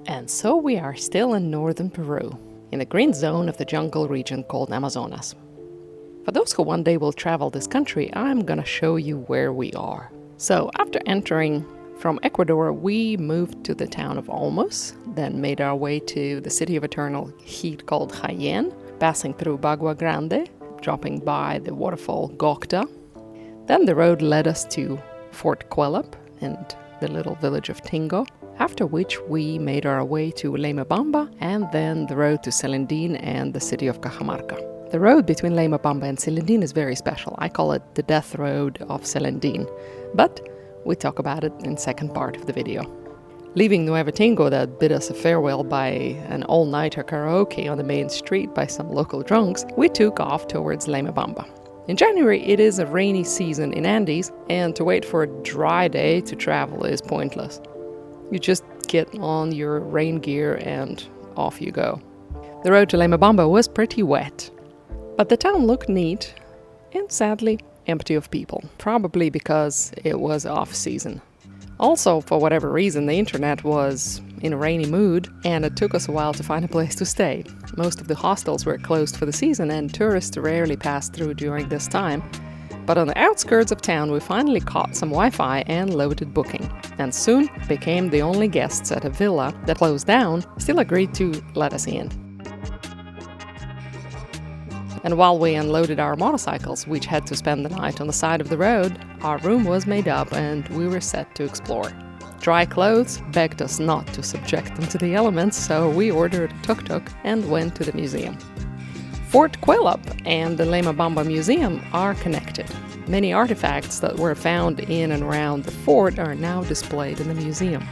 And so we are still in northern Peru, in the green zone of the jungle region called Amazonas. For those who one day will travel this country, I'm gonna show you where we are. So after entering from Ecuador, we moved to the town of Olmos, then made our way to the city of eternal heat called Jaén, passing through Bagua Grande, dropping by the waterfall Gocta. Then the road led us to Fort Quelap and the little village of Tingo, after which we made our way to Leymebamba and then the road to Celendin and the city of Cajamarca. The road between Leymebamba and Celendin is very special. I call it the death road of Celendin, but we talk about it in the second part of the video. Leaving Nuevo Tingo that bid us a farewell by an all-nighter karaoke on the main street by some local drunks, we took off towards Leymebamba. In January it is a rainy season in Andes, and to wait for a dry day to travel is pointless. You just get on your rain gear and off you go. The road to Leymebamba was pretty wet, but the town looked neat and sadly empty of people, probably because it was off-season. Also, for whatever reason, the internet was in a rainy mood, and it took us a while to find a place to stay. Most of the hostels were closed for the season, and tourists rarely passed through during this time. But on the outskirts of town, we finally caught some Wi-Fi and loaded booking, and soon became the only guests at a villa that closed down, still agreed to let us in. And while we unloaded our motorcycles, which had to spend the night on the side of the road, our room was made up and we were set to explore. Dry clothes begged us not to subject them to the elements, so we ordered a tuk-tuk and went to the museum. Fort Quelap and the Leymebamba Museum are connected. Many artifacts that were found in and around the fort are now displayed in the museum.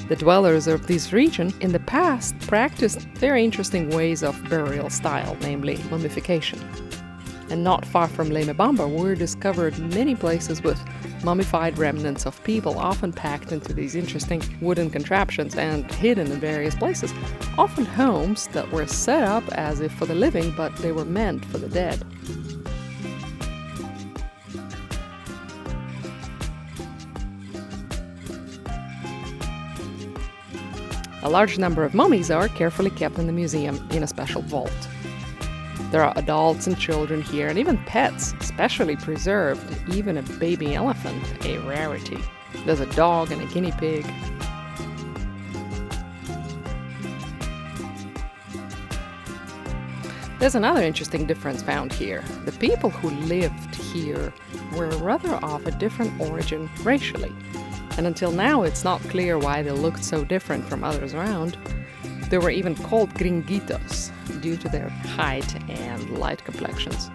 The dwellers of this region in the past practiced very interesting ways of burial style, namely mummification. And not far from Leymebamba were discovered many places with mummified remnants of people, often packed into these interesting wooden contraptions and hidden in various places, often homes that were set up as if for the living, but they were meant for the dead. A large number of mummies are carefully kept in the museum in a special vault. There are adults and children here, and even pets, specially preserved, even a baby elephant, a rarity. There's a dog and a guinea pig. There's another interesting difference found here. The people who lived here were rather of a different origin racially. And until now it's not clear why they looked so different from others around. They were even called gringuitos due to their height and light complexions.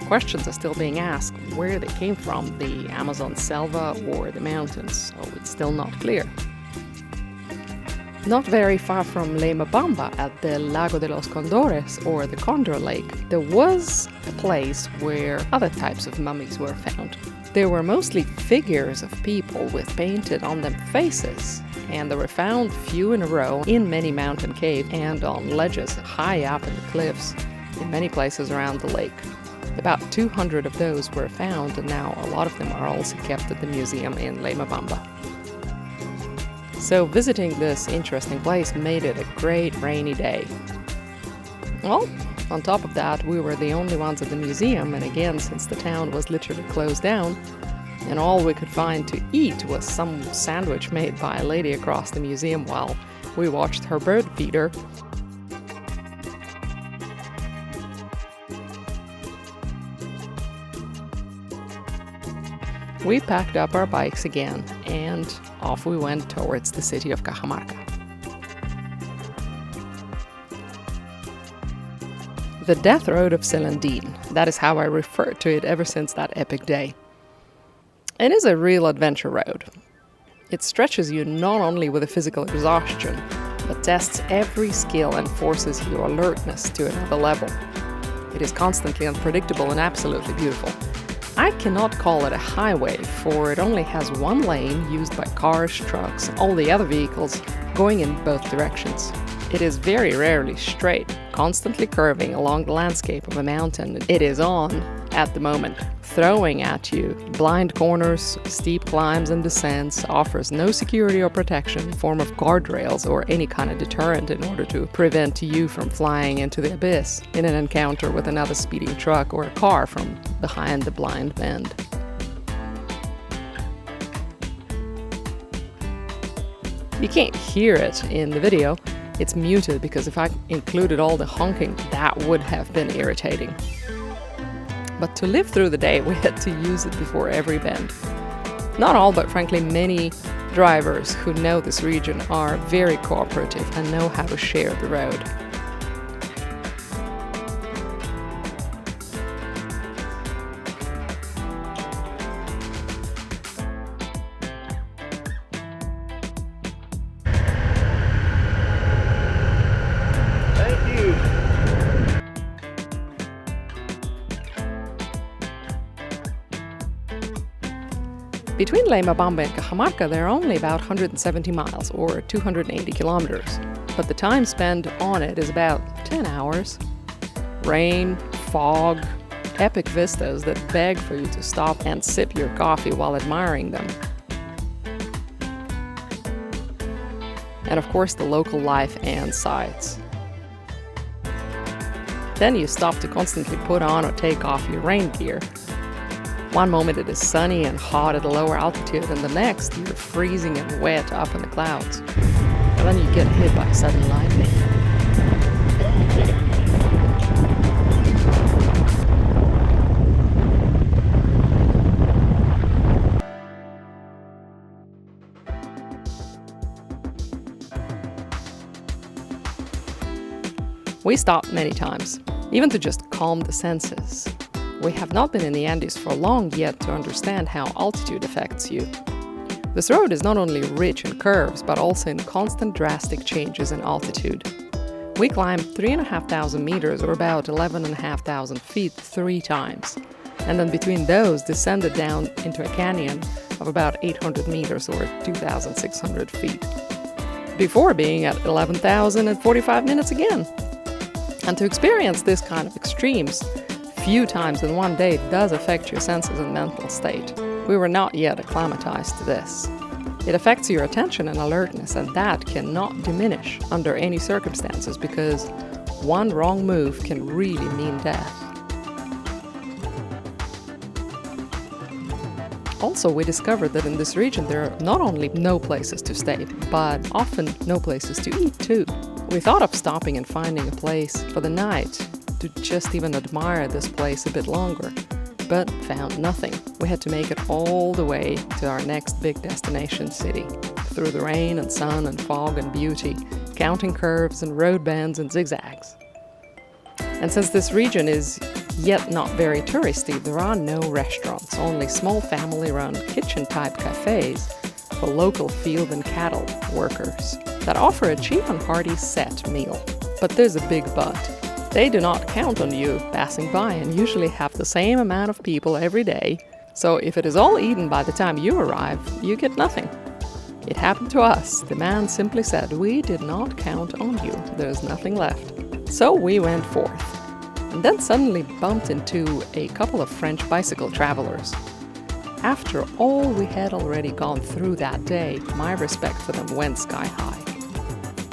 Questions are still being asked where they came from, the Amazon selva or the mountains, so it's still not clear. Not very far from Leymebamba, at the Lago de los Condores, or the Condor Lake, there was a place where other types of mummies were found. They were mostly figures of people with painted on them faces, and they were found few in a row in many mountain caves and on ledges high up in the cliffs in many places around the lake. About 200 of those were found, and now a lot of them are also kept at the museum in Leymebamba. So visiting this interesting place made it a great rainy day. Well, on top of that, we were the only ones at the museum, and again, since the town was literally closed down, and all we could find to eat was some sandwich made by a lady across the museum while we watched her bird feeder. We packed up our bikes again, and off we went towards the city of Cajamarca. The death road of Celendin, that is how I refer to it ever since that epic day. It is a real adventure road. It stretches you not only with a physical exhaustion, but tests every skill and forces your alertness to another level. It is constantly unpredictable and absolutely beautiful. I cannot call it a highway, for it only has one lane used by cars, trucks, all the other vehicles going in both directions. It is very rarely straight, constantly curving along the landscape of a mountain it is on at the moment. throwing at you. Blind corners, steep climbs and descents, offers no security or protection in form of guardrails or any kind of deterrent in order to prevent you from flying into the abyss in an encounter with another speeding truck or a car from behind the blind bend. You can't hear it in the video. It's muted because if I included all the honking, that would have been irritating. But to live through the day, we had to use it before every bend. Not all, but frankly many drivers who know this region are very cooperative and know how to share the road. Between Leymebamba and Cajamarca, there are only about 170 miles, or 280 kilometers, but the time spent on it is about 10 hours. Rain, fog, epic vistas that beg for you to stop and sip your coffee while admiring them. And of course, the local life and sights. Then you stop to constantly put on or take off your rain gear. One moment it is sunny and hot at a lower altitude, and the next you're freezing and wet up in the clouds. And then you get hit by sudden lightning. We stopped many times, even to just calm the senses. We have not been in the Andes for long yet to understand how altitude affects you. This road is not only rich in curves, but also in constant drastic changes in altitude. We climbed 3,500 meters, or about 11,500 feet, 3 times, and then between those descended down into a canyon of about 800 meters, or 2,600 feet, before being at 11,000 in 45 minutes again. And to experience this kind of extremes few times in one day does affect your senses and mental state. We were not yet acclimatized to this. It affects your attention and alertness, and that cannot diminish under any circumstances, because one wrong move can really mean death. Also, we discovered that in this region there are not only no places to stay, but often no places to eat too. We thought of stopping and finding a place for the night to just even admire this place a bit longer, but found nothing. We had to make it all the way to our next big destination city, through the rain and sun and fog and beauty, counting curves and road bends and zigzags. And since this region is yet not very touristy, there are no restaurants, only small family-run kitchen-type cafes for local field and cattle workers that offer a cheap and hearty set meal. But there's a big but. They do not count on you passing by and usually have the same amount of people every day, so if it is all eaten by the time you arrive, you get nothing. It happened to us. The man simply said, "We did not count on you. There's nothing left." So we went forth, and then suddenly bumped into a couple of French bicycle travelers. After all we had already gone through that day, my respect for them went sky high.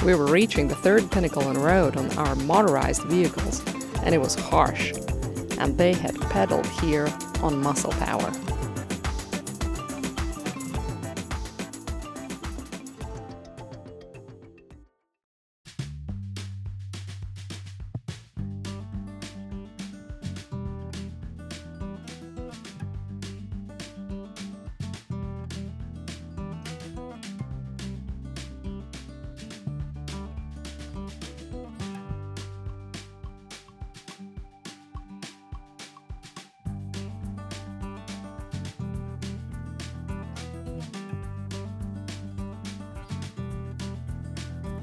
We were reaching the 3rd pinnacle on road on our motorized vehicles, and it was harsh, and they had pedaled here on muscle power.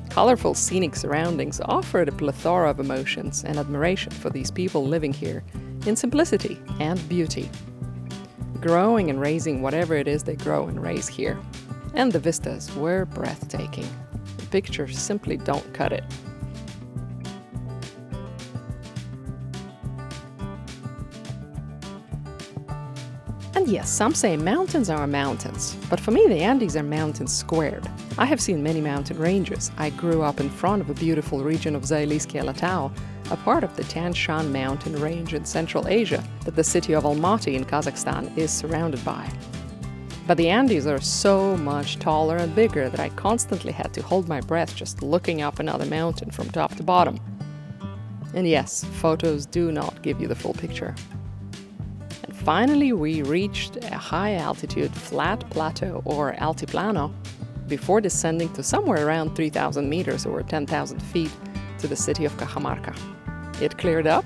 Colorful scenic surroundings offered a plethora of emotions and admiration for these people living here in simplicity and beauty, growing and raising whatever it is they grow and raise here. And the vistas were breathtaking. The pictures simply don't cut it. And yes, some say mountains are mountains, but for me the Andes are mountains squared. I have seen many mountain ranges. I grew up in front of a beautiful region of Zailiski Alatau, a part of the Tian Shan mountain range in Central Asia that the city of Almaty in Kazakhstan is surrounded by. But the Andes are so much taller and bigger that I constantly had to hold my breath just looking up another mountain from top to bottom. And yes, photos do not give you the full picture. And finally we reached a high-altitude flat plateau, or altiplano, before descending to somewhere around 3,000 meters or 10,000 feet to the city of Cajamarca. It cleared up,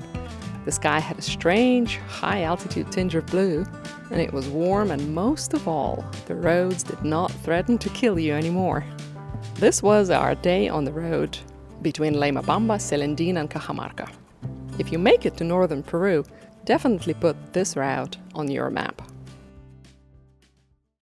the sky had a strange high-altitude tinge of blue, and it was warm, and most of all, the roads did not threaten to kill you anymore. This was our day on the road between Leymebamba, Celendin and Cajamarca. If you make it to Northern Peru, definitely put this route on your map.